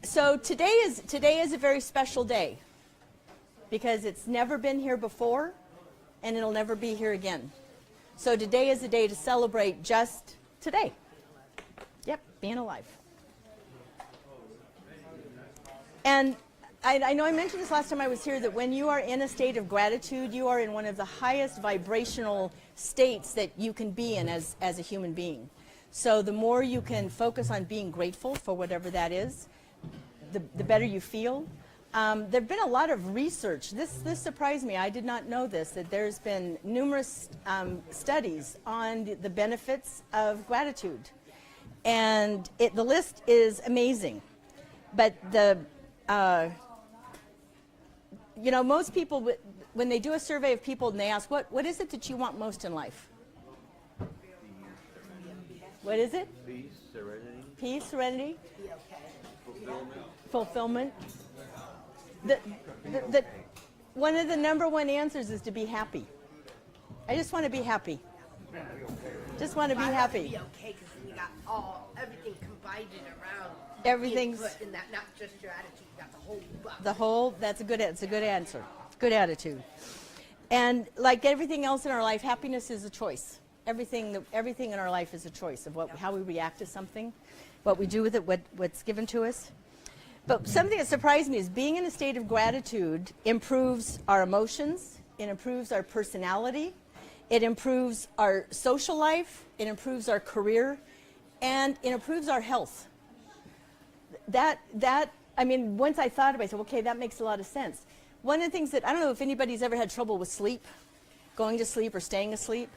So today is a very special day because it's never been here before and it'll never be here again. So today is a day to celebrate just today. Yep, being alive. And I know I mentioned this last time I was here, that when you are in a state of gratitude, you are in one of the highest vibrational states that you can be in as a human being. So the more you can focus on being grateful for whatever that is, the better you feel. There have been a lot of research. This surprised me. I did not know this, that there's been numerous studies on the benefits of gratitude. And the list is amazing. But most people, when they do a survey of people and they ask, what is it that you want most in life? What is it? Peace, serenity. Peace, serenity. Be okay. Fulfillment. One of the number one answers is to be happy. I just want to be happy. Just want to be happy. Be okay because you got everything combined around. Everything's input in that, not just your attitude. You got the whole. That's a good answer. Good attitude. And like everything else in our life, happiness is a choice. Everything in our life is a choice of how we react to something, what we do with it, what's given to us. But something that surprised me is being in a state of gratitude improves our emotions, it improves our personality, it improves our social life, it improves our career, and it improves our health. Once I thought about it, I said, okay, that makes a lot of sense. One of the things that, I don't know if anybody's ever had trouble with sleep, going to sleep or staying asleep.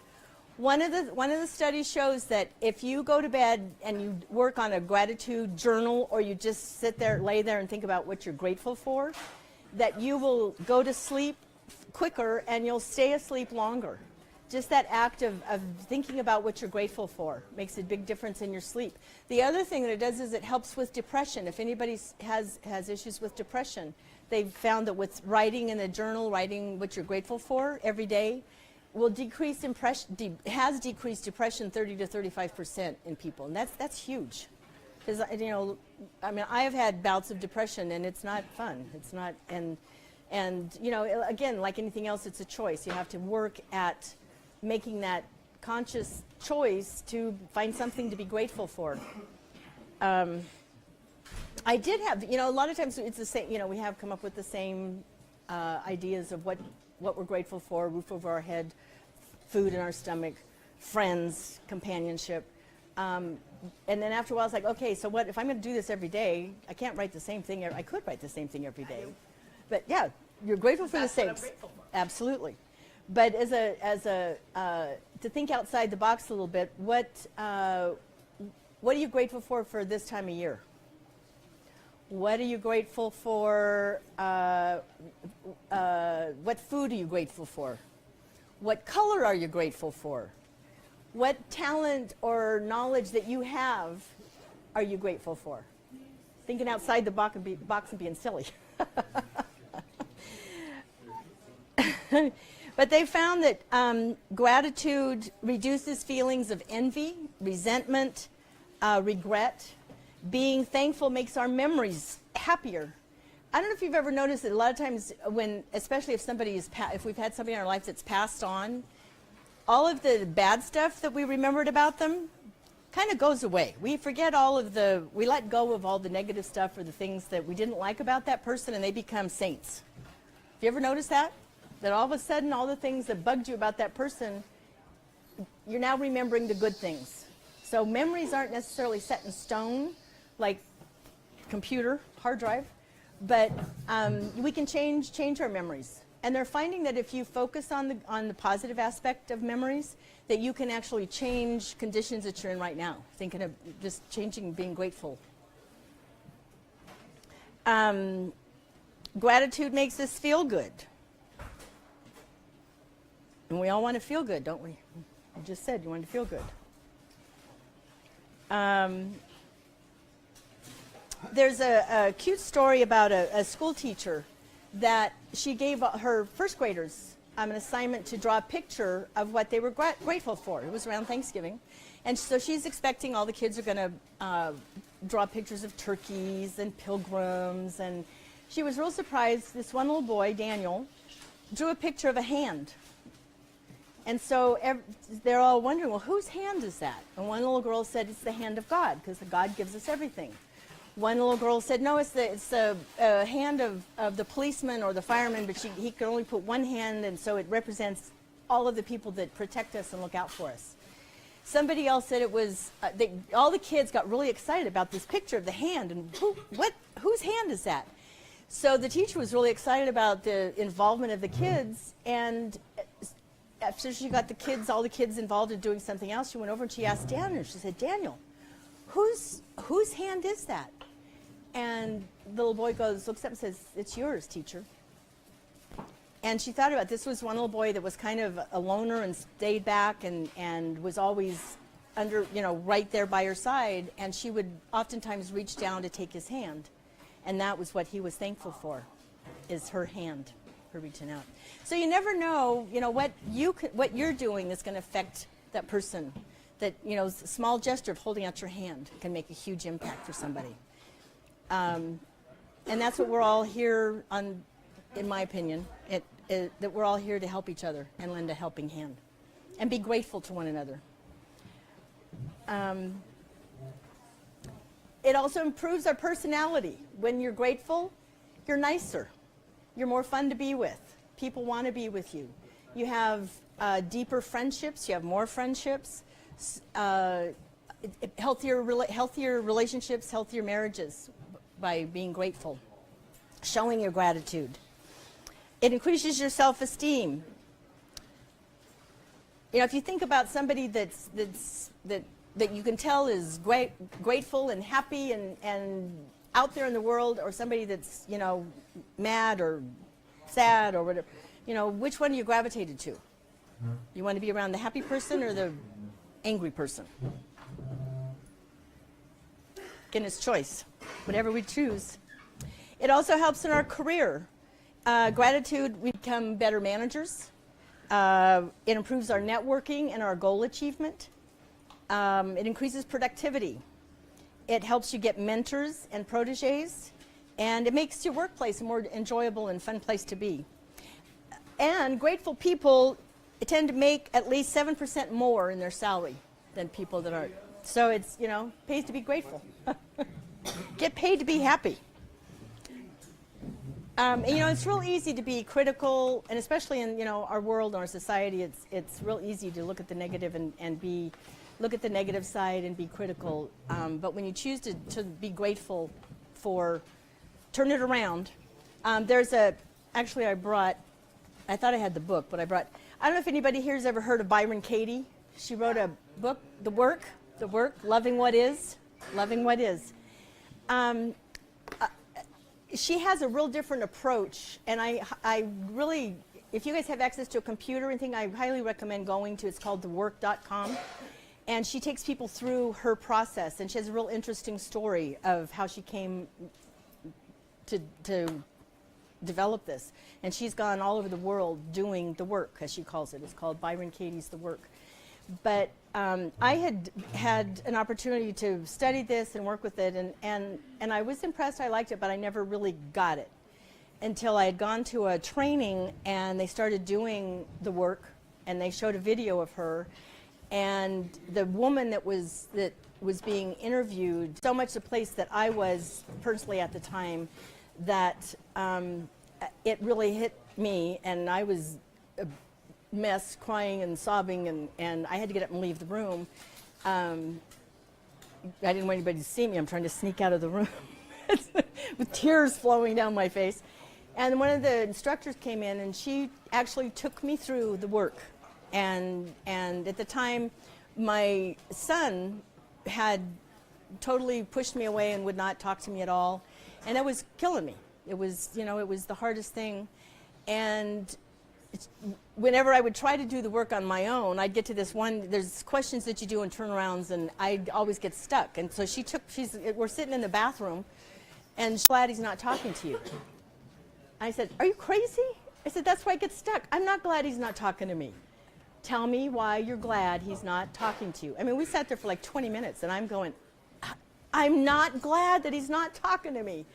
One of the studies shows that if you go to bed and you work on a gratitude journal, or you just lay there and think about what you're grateful for, that you will go to sleep quicker and you'll stay asleep longer. Just that act of thinking about what you're grateful for makes a big difference in your sleep. The other thing that it does is it helps with depression. If anybody has issues with depression, they've found that with writing in a journal, writing what you're grateful for every day, will has decreased depression 30 to 35% in people, and that's huge. Because I have had bouts of depression, and it's not fun. It's not, and again, like anything else, it's a choice. You have to work at making that conscious choice to find something to be grateful for. I did have, a lot of times it's the same. We have come up with the same ideas of what we're grateful for: roof over our head, food in our stomach, friends, companionship. And then after a while, it's like, okay, so what if I'm going to do this every day? I can't write the same thing. I could write the same thing every day, but yeah, you're grateful for the same. Absolutely. But to think outside the box a little bit, what are you grateful for this time of year? What are you grateful for? What food are you grateful for? What color are you grateful for? What talent or knowledge that you have are you grateful for? Thinking outside the box and being silly. But they found that gratitude reduces feelings of envy, resentment, regret. Being thankful makes our memories happier. I don't know if you've ever noticed that a lot of times especially if we've had somebody in our life that's passed on, all of the bad stuff that we remembered about them kind of goes away. We forget we let go of all the negative stuff or the things that we didn't like about that person, and they become saints. Have you ever noticed that? That all of a sudden, all the things that bugged you about that person, you're now remembering the good things. So memories aren't necessarily set in stone, like computer, hard drive, but we can change our memories. And they're finding that if you focus on the positive aspect of memories, that you can actually change conditions that you're in right now. Thinking of just changing, being grateful. Gratitude makes us feel good. And we all want to feel good, don't we? You just said you want to feel good. There's a cute story about a school teacher that she gave her first graders an assignment to draw a picture of what they were grateful for. It was around Thanksgiving. And so she's expecting all the kids are going to draw pictures of turkeys and pilgrims. And she was real surprised. This one little boy, Daniel, drew a picture of a hand. And so they're all wondering, well, whose hand is that? And one little girl said, it's the hand of God, because God gives us everything. One little girl said, no, it's the hand of the policeman or the fireman, but he could only put one hand, and so it represents all of the people that protect us and look out for us. Somebody else said it was, all the kids got really excited about this picture of the hand, and whose hand is that? So the teacher was really excited about the involvement of the kids, and after she got all the kids involved in doing something else, she went over and she asked Daniel, she said, Daniel, whose hand is that? And the little boy looks up and says, it's yours, teacher. And she thought about it. This was one little boy that was kind of a loner and stayed back and was always right there by her side, and she would oftentimes reach down to take his hand. And that was what he was thankful for, is her hand, her reaching out. So you never know, what you're doing is going to affect that person. That, a small gesture of holding out your hand can make a huge impact for somebody. And that's what we're all here on, in my opinion, that we're all here to help each other and lend a helping hand and be grateful to one another. It also improves our personality. When you're grateful, you're nicer. You're more fun to be with. People want to be with you. You have deeper friendships. You have more friendships. Healthier relationships, healthier marriages by being grateful, showing your gratitude. It increases your self-esteem. If you think about somebody that you can tell is grateful and happy and out there in the world, or somebody that's mad or sad or whatever, which one are you gravitated to? You want to be around the happy person or the angry person? Again, it's choice, whatever we choose. It also helps in our career. Gratitude, we become better managers. It improves our networking and our goal achievement. It increases productivity. It helps you get mentors and proteges, and it makes your workplace a more enjoyable and fun place to be. And grateful people tend to make at least 7% more in their salary than people that aren't. So it's, pays to be grateful. Get paid to be happy. It's real easy to be critical, and especially in, our world and our society, it's real easy to look at the negative and look at the negative side and be critical. But when you choose to be grateful turn it around. Actually I thought I had the book, but I don't know if anybody here has ever heard of Byron Katie. She wrote a book, The Work, Loving What Is. She has a real different approach, and I really, if you guys have access to a computer or anything, I highly recommend going to, it's called thework.com. And she takes people through her process, and she has a real interesting story of how she came to develop this. And she's gone all over the world doing the work, as she calls it. It's called Byron Katie's The Work. But I had an opportunity to study this and work with it, and I was impressed. I liked it, but I never really got it until I had gone to a training, and they started doing the work, and they showed a video of her. And the woman that was being interviewed, so much the place that I was personally at the time, that it really hit me, and I was a mess, crying and sobbing, and I had to get up and leave the room. I didn't want anybody to see me. I'm trying to sneak out of the room with tears flowing down my face. And one of the instructors came in, and she actually took me through the work. And at the time, my son had totally pushed me away and would not talk to me at all, and that was killing me. It was, it was the hardest thing. And whenever I would try to do the work on my own, I'd get to there's questions that you do in turnarounds, and I'd always get stuck. And so we're sitting in the bathroom, and she's glad he's not talking to you. I said, are you crazy? I said, that's why I get stuck. I'm not glad he's not talking to me. Tell me why you're glad he's not talking to you. I mean, we sat there for like 20 minutes, and I'm going, I'm not glad that he's not talking to me.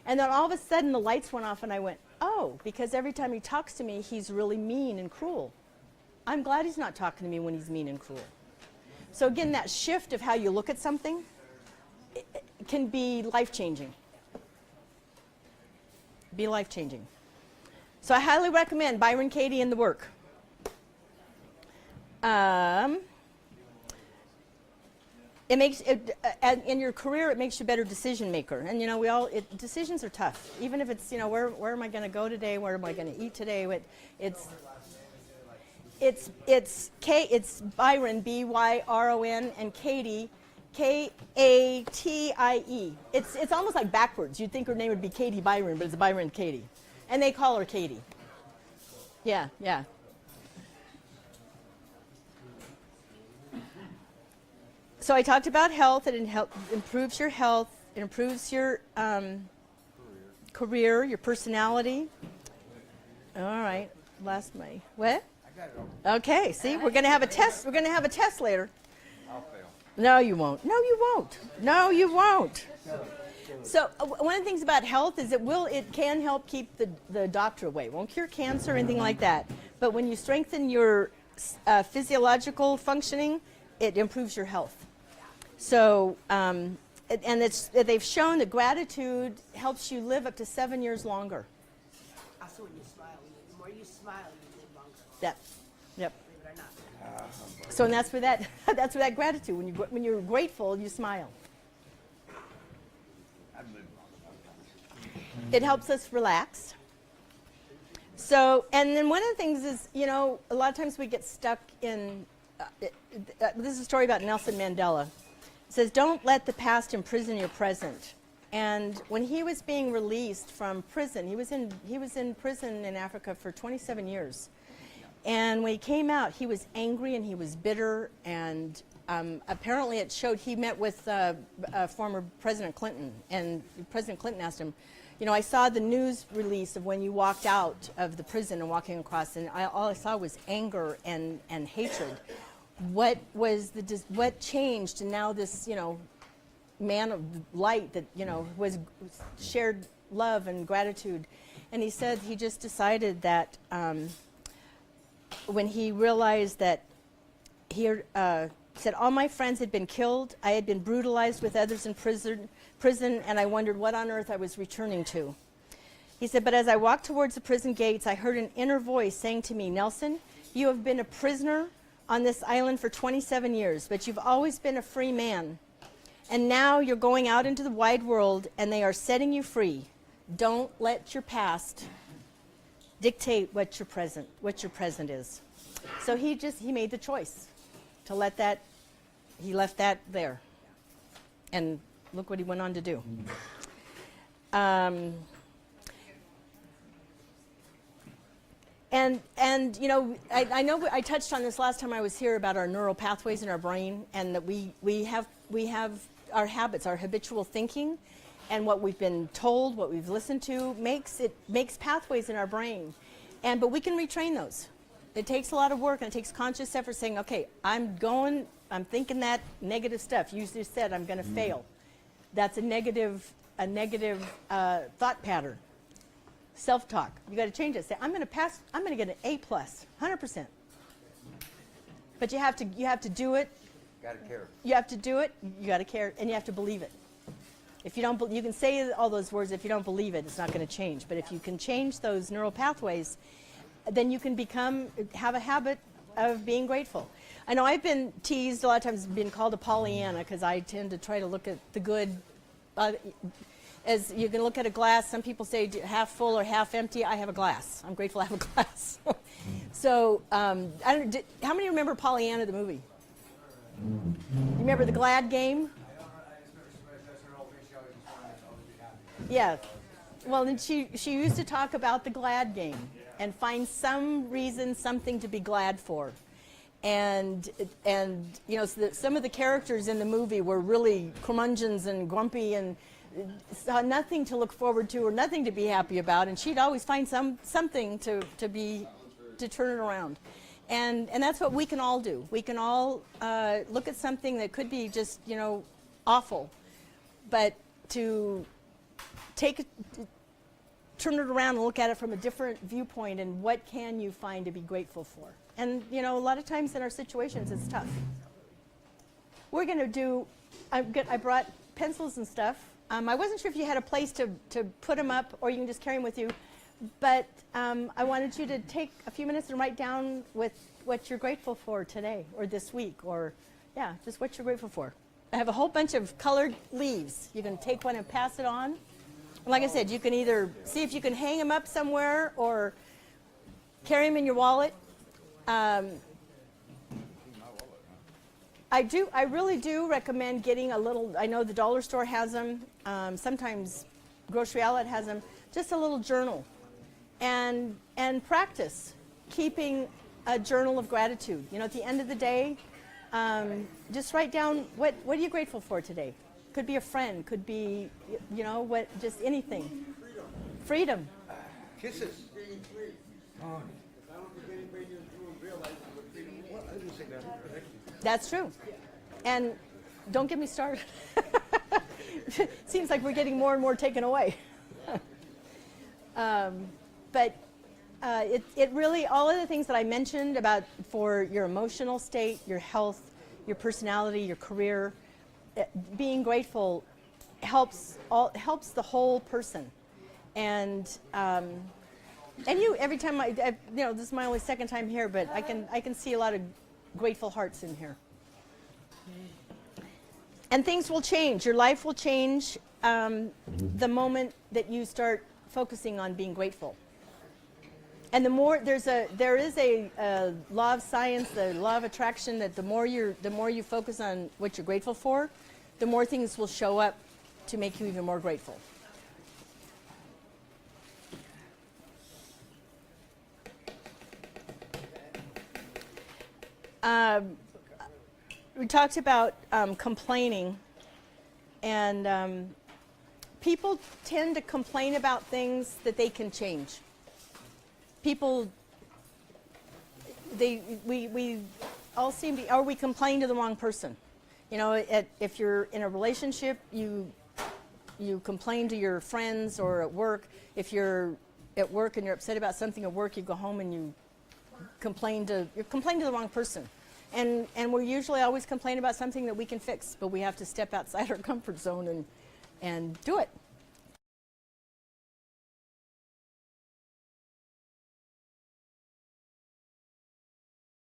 And then all of a sudden, the lights went off, and I went, oh, because every time he talks to me, he's really mean and cruel. I'm glad he's not talking to me when he's mean and cruel. So again, that shift of how you look at something it can be life-changing. Be life-changing. So I highly recommend Byron Katie and the work. It makes in your career, it makes you a better decision maker. And you know, decisions are tough. Even if it's, you know, where am I going to go today? Where am I going to eat today? It's Byron, B-Y-R-O-N, and Katie, K-A-T-I-E. It's almost like backwards. You'd think her name would be Katie Byron, but it's Byron Katie. And they call her Katie. Yeah, yeah. So I talked about health. It improves your health. It improves your career, your personality. All right. Lost my, what? I got it over. Okay, see, we're going to have a test. We're going to have a test later. I'll fail. No, you won't. No, you won't. No, you won't. So one of the things about health is it can help keep the doctor away. It won't cure cancer or anything like that. But when you strengthen your physiological functioning, it improves your health. So, they've shown that gratitude helps you live up to 7 years longer. Also, when you smile, the more you smile, you live longer. Yep. Yep. Believe it or not. So, and that's for that gratitude. When you're grateful, you smile. I've lived long. It helps us relax. So, and then one of the things is, you know, a lot of times we get stuck in, this is a story about Nelson Mandela. It says, don't let the past imprison your present. And when he was being released from prison, he was in prison in Africa for 27 years. And when he came out, he was angry and he was bitter. And apparently it showed, he met with former President Clinton. And President Clinton asked him, you know, I saw the news release of when you walked out of the prison and walking across, and all I saw was anger and hatred. What changed? And now this, you know, man of light that, you know, was shared love and gratitude. And he said he just decided that when he realized that he said all my friends had been killed, I had been brutalized with others in prison, and I wondered what on earth I was returning to. He said, but as I walked towards the prison gates, I heard an inner voice saying to me, Nelson, you have been a prisoner on this island for 27 years, but you've always been a free man. And now you're going out into the wide world, and they are setting you free. Don't let your past dictate what your present is. So he made the choice to let that, he left that there. And look what he went on to do. And you know, I know I touched on this last time I was here about our neural pathways in our brain, and that we have our habits, our habitual thinking, and what we've been told, what we've listened to makes pathways in our brain, but we can retrain those. It takes a lot of work, and it takes conscious effort saying, okay, I'm thinking that negative stuff. You just said I'm going to fail. That's a negative thought pattern. Self-talk. You got to change it. Say, I'm going to pass. I'm going to get an A+, 100%. But you have to do it. Gotta care. You have to do it. You got to care, and you have to believe it. If you don't, you can say all those words. If you don't believe it, it's not going to change. But if you can change those neural pathways, then you can have a habit of being grateful. I know I've been teased a lot of times, being called a Pollyanna, because I tend to try to look at the good. As you can look at a glass, some people say half full or half empty. I have a glass. I'm grateful I have a glass. So, how many remember Pollyanna, the movie? You remember the Glad game? Yeah. Well, then she used to talk about the Glad game and find some reason, something to be glad for. And you know, so some of the characters in the movie were really curmudgeons and grumpy, and saw nothing to look forward to or nothing to be happy about, and she'd always find something to turn it around. And that's what we can all do. We can all look at something that could be just, you know, awful, but to turn it around and look at it from a different viewpoint, and what can you find to be grateful for? And, you know, a lot of times in our situations, it's tough. We're going to do, I brought pencils and stuff. I wasn't sure if you had a place to put them up, or you can just carry them with you. But I wanted you to take a few minutes and write down with what you're grateful for today, or this week, or, yeah, just what you're grateful for. I have a whole bunch of colored leaves. You can take one and pass it on. And like I said, you can either see if you can hang them up somewhere or carry them in your wallet. I really do recommend getting a little, I know the dollar store has them, sometimes Grocery Outlet has them, just a little journal. And practice keeping a journal of gratitude. You know, at the end of the day, just write down what are you grateful for today. Could be a friend, could be, you know, just anything. Freedom. Kisses. Oh. That's true. And don't get me started. Seems like we're getting more and more taken away. But it really, all of the things that I mentioned about for your emotional state, your health, your personality, your career, being grateful helps the whole person. And you, every time you know, this is my only second time here, but I can see a lot of grateful hearts in here. And things will change. Your life will change the moment that you start focusing on being grateful. And the more there is a law of science, the law of attraction, that the more you focus on what you're grateful for, the more things will show up to make you even more grateful. We talked about complaining, and people tend to complain about things that they can change. People, we all seem to, or we complain to the wrong person. You know, if you're in a relationship, you complain to your friends, or at work. If you're at work and you're upset about something at work, you go home and you complain to the wrong person. And we usually always complain about something that we can fix, but we have to step outside our comfort zone and do it.